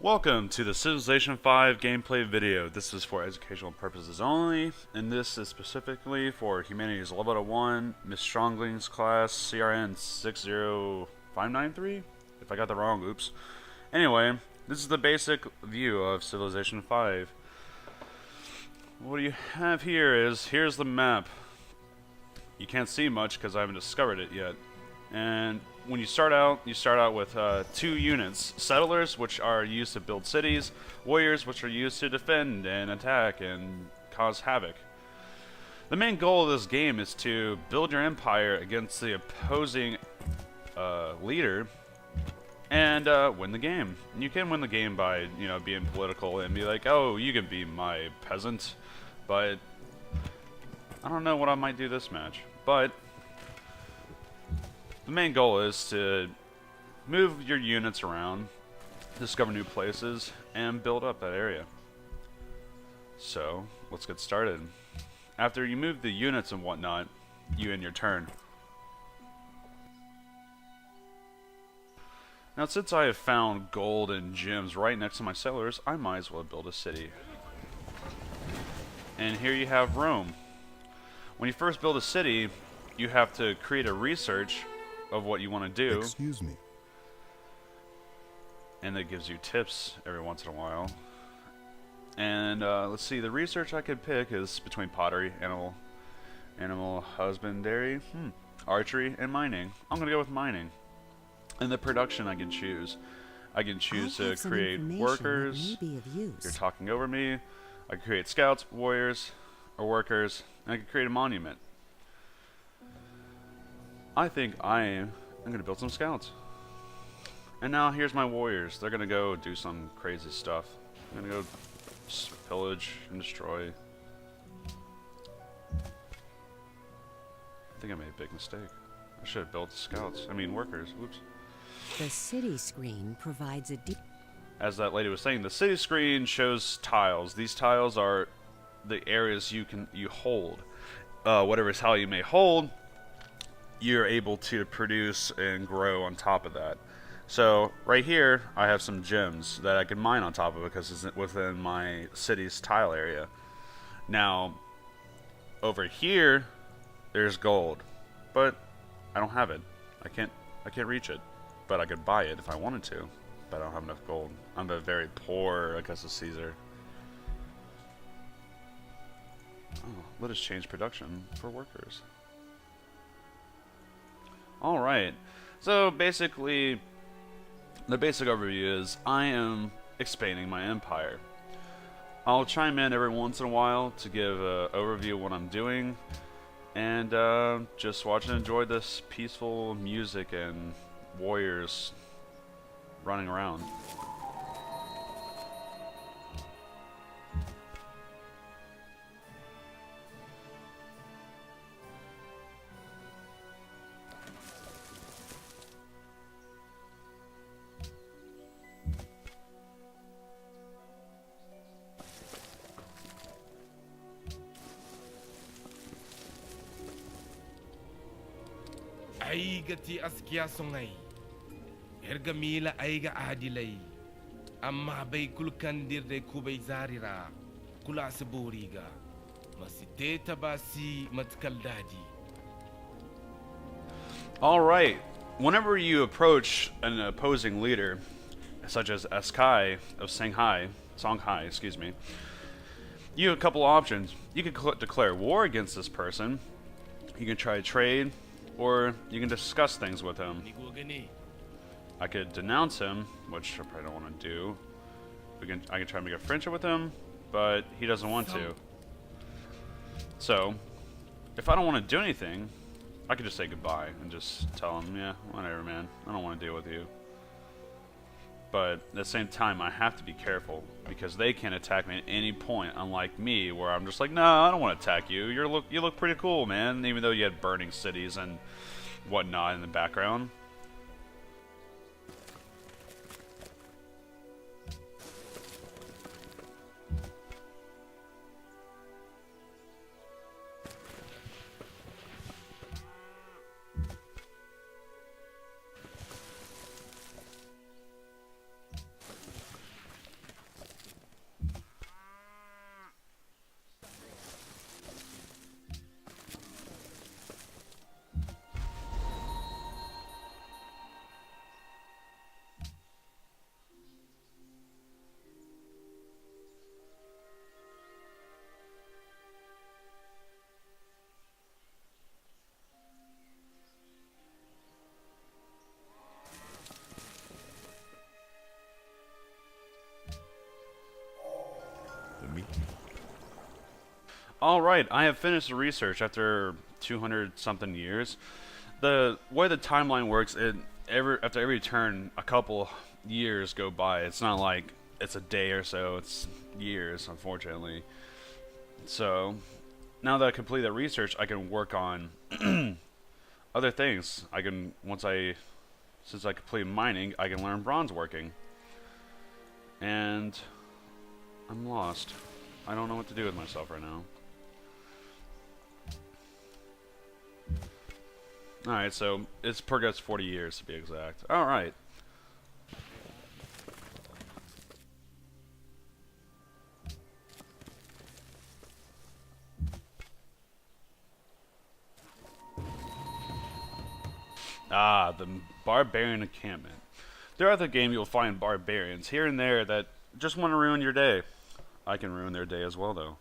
Welcome to the Civilization 5 gameplay video. This is for educational purposes only, and this is specifically for Humanities Level 1, Miss Strongling's class, CRN 60593? If I got that wrong, oops. Anyway, this is the basic view of Civilization 5. What you have here is, here's the map. You can't see much because I haven't discovered it yet. And when you start out with 2 units. Settlers, which are used to build cities. Warriors, which are used to defend and attack and cause havoc. The main goal of this game is to build your empire against the opposing leader and win the game. And you can win the game by, being political and be like, oh, you can be my peasant. But I don't know what I might do this match. But the main goal is to move your units around, discover new places, and build up that area. So, let's get started. After you move the units and whatnot, you end your turn. Now, since I have found gold and gems right next to my settlers, I might as well build a city. And here you have Rome. When you first build a city, you have to create a research of what you want to do. Excuse me. And it gives you tips every once in a while. And let's see, the research I could pick is between pottery, animal husbandry, archery, and mining. I'm gonna go with mining. And the production I can choose. I can choose to create workers. You're talking over me. I can create scouts, warriors, or workers, and I can create a monument. I think I'm going to build some scouts. And now here's my warriors. They're going to go do some crazy stuff. I'm going to go pillage and destroy. I think I made a big mistake. I should have built scouts. Workers. Whoops. The city screen provides a deep... As that lady was saying, the city screen shows tiles. These tiles are the areas you hold. Whatever tile you may hold, you're able to produce and grow on top of that. So right here I have some gems that I can mine on top of because it's within my city's tile area. Now over here there's gold, but I don't have it. I can't reach it, but I could buy it if I wanted to, but I don't have enough gold. I'm a very poor Augustus Caesar. Oh, let us change production for workers. Alright, so basically, the basic overview is I am expanding my empire. I'll chime in every once in a while to give an overview of what I'm doing, and just watch and enjoy this peaceful music and warriors running around. Aiga ti askia songai erga mila aiga adilai amma bay kulkan dirde kubay zarira kula saburiga masiteta basi matkaldadi. Alright, whenever you approach an opposing leader, such as Songhai, you have a couple options. You can declare war against this person, you can try to trade, or you can discuss things with him. I could denounce him, which I probably don't want to do. I can try to make a friendship with him, but he doesn't want to. So, if I don't want to do anything, I could just say goodbye and just tell him, yeah, whatever, man. I don't want to deal with you. But at the same time, I have to be careful because they can attack me at any point, unlike me, where I'm just like, no, I don't want to attack you. You look pretty cool, man. Even though you had burning cities and whatnot in the background. me. Alright, I have finished the research after 200 something years. The way the timeline works, after every turn, a couple years go by. It's not like it's a day or so, it's years, unfortunately. So, now that I complete that research, I can work on other things. Since I complete mining, I can learn bronze working. And I'm lost. I don't know what to do with myself right now. Alright, so it's progressed 40 years to be exact. Alright. Ah, the barbarian encampment. Throughout the game, you'll find barbarians here and there that just want to ruin your day. I can ruin their day as well, though.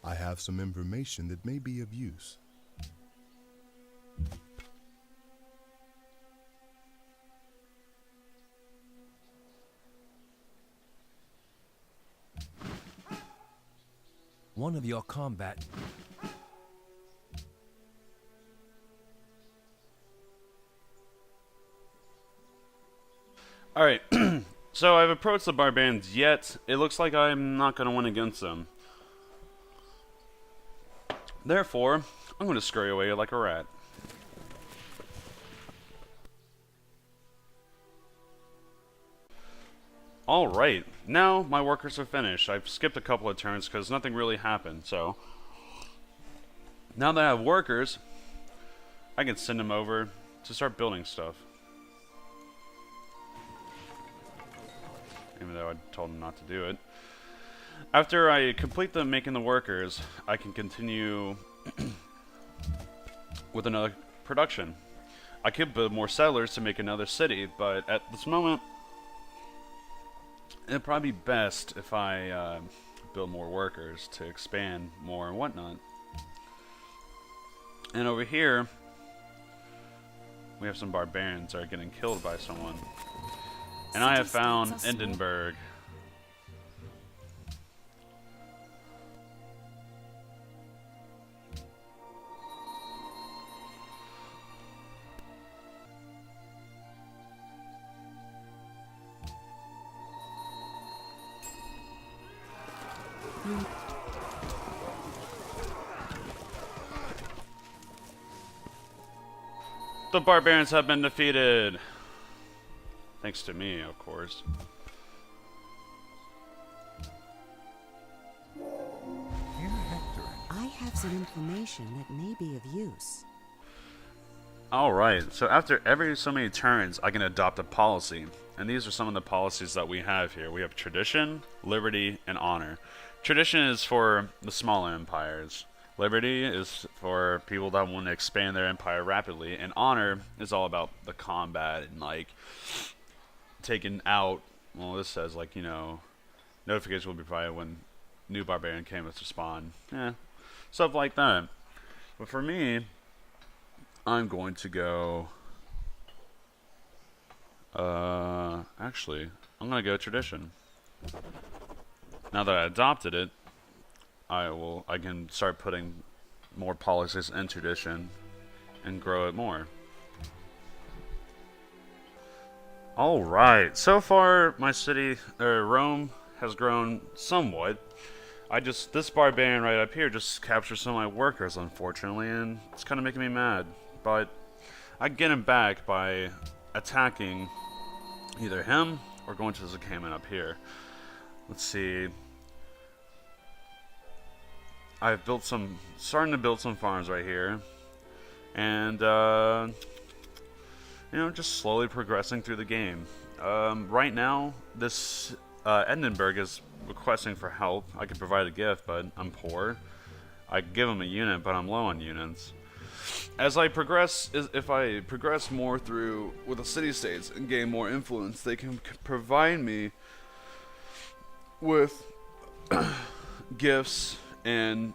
I have some information that may be of use. One of your combat. Alright, so I've approached the barbarians, yet it looks like I'm not going to win against them. Therefore, I'm going to scurry away like a rat. Alright, now my workers are finished. I've skipped a couple of turns because nothing really happened, so... Now that I have workers, I can send them over to start building stuff. Even though I told them not to do it. After I complete making the workers, I can continue with another production. I could build more settlers to make another city, but at this moment, it'd probably be best if I build more workers to expand more and whatnot. And over here, we have some barbarians that are getting killed by someone. And I have found Edinburgh. The barbarians have been defeated. Thanks to me, of course. I have some information that may be of use. Alright, so after every so many turns, I can adopt a policy. And these are some of the policies that we have here. We have tradition, liberty, and honor. Tradition is for the small empires. Liberty is for people that want to expand their empire rapidly. And honor is all about the combat and, like, taking out... Well, this says, like, you know, notification will be provided when new barbarian candidates spawn. Yeah, stuff like that. But for me, I'm going to go... actually, I'm going to go tradition. Now that I adopted it, I can start putting more policies in tradition and grow it more. Alright, so far my city, Rome, has grown somewhat. This barbarian right up here just captured some of my workers, unfortunately, and it's kind of making me mad. But I get him back by attacking either him or going to the encampment up here. Let's see. I've starting to build some farms right here, and you know, just slowly progressing through the game. Right now, this Edinburgh is requesting for help. I could provide a gift, but I'm poor. I could give him a unit, but I'm low on units. As I progress, if I progress more through with the city-states and gain more influence, they can provide me with gifts and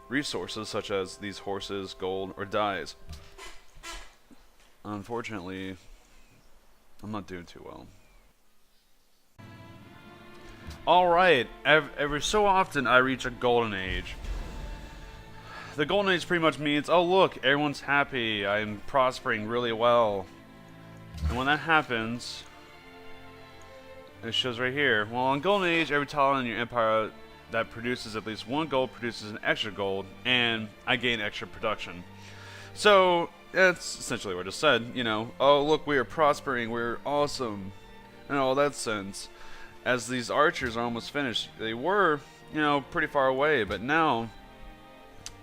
resources such as these horses, gold, or dyes. unfortunately, I'm not doing too well. Alright, every so often I reach a golden age. The golden age pretty much means, oh look, everyone's happy, I'm prospering really well. And when that happens, it shows right here. Well, on golden age, every tile in your empire that produces at least 1 gold produces an extra gold, and I gain extra production. So, that's essentially what it said, you know, oh look, we are prospering, we're awesome, in all that sense. As these archers are almost finished, they were, you know, pretty far away, but now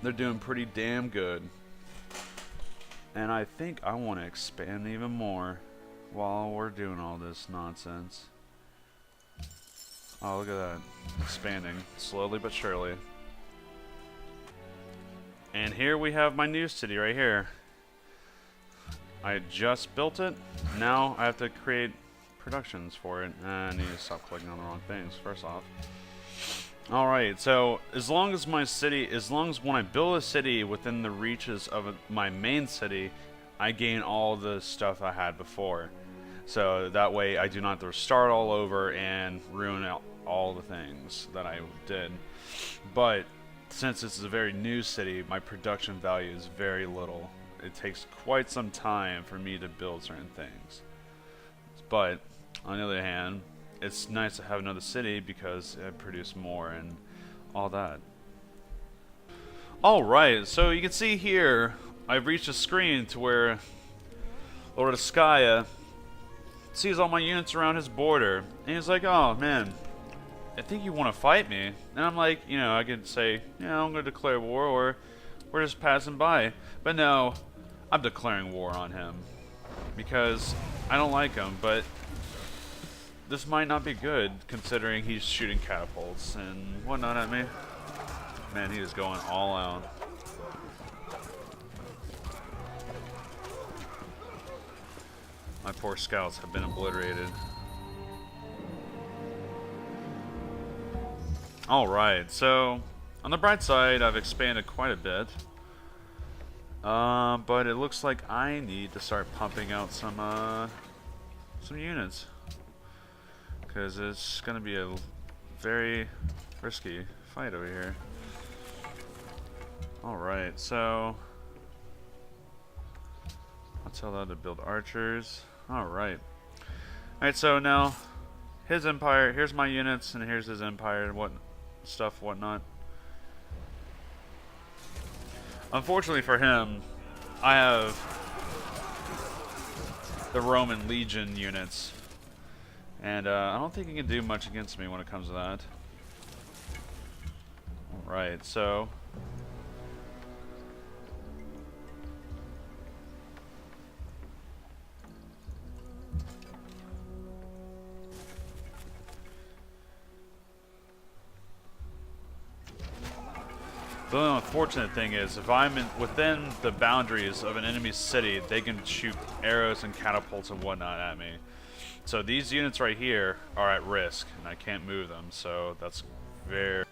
they're doing pretty damn good. And I think I want to expand even more while we're doing all this nonsense. Oh, look at that. Expanding, slowly but surely. And here we have my new city right here. I just built it. Now I have to create productions for it. I need to stop clicking on the wrong things, first off. Alright, so as long as when I build a city within the reaches of my main city, I gain all the stuff I had before. So that way I do not have to start all over and ruin all the things that I did. But since this is a very new city, my production value is very little. It takes quite some time for me to build certain things. But on the other hand, it's nice to have another city because it produces more and all that. Alright, so you can see here, I've reached a screen to where Lord of Skya sees all my units around his border. And he's like, oh man, I think you want to fight me. And I'm like, you know, I could say, yeah, I'm going to declare war, or we're just passing by. But no, I'm declaring war on him. Because I don't like him, but this might not be good, considering he's shooting catapults and whatnot at me. Man, he is going all out. My poor scouts have been obliterated. Alright, so on the bright side, I've expanded quite a bit. But it looks like I need to start pumping out some units. Because it's going to be a very risky fight over here. Alright, so I'll tell that to build archers. Alright. Alright, so now his empire, here's my units, and here's his empire, whatnot. Unfortunately for him, I have the Roman Legion units. And I don't think he can do much against me when it comes to that. Alright, so the only unfortunate thing is, if I'm within the boundaries of an enemy city, they can shoot arrows and catapults and whatnot at me. So these units right here are at risk, and I can't move them, so that's very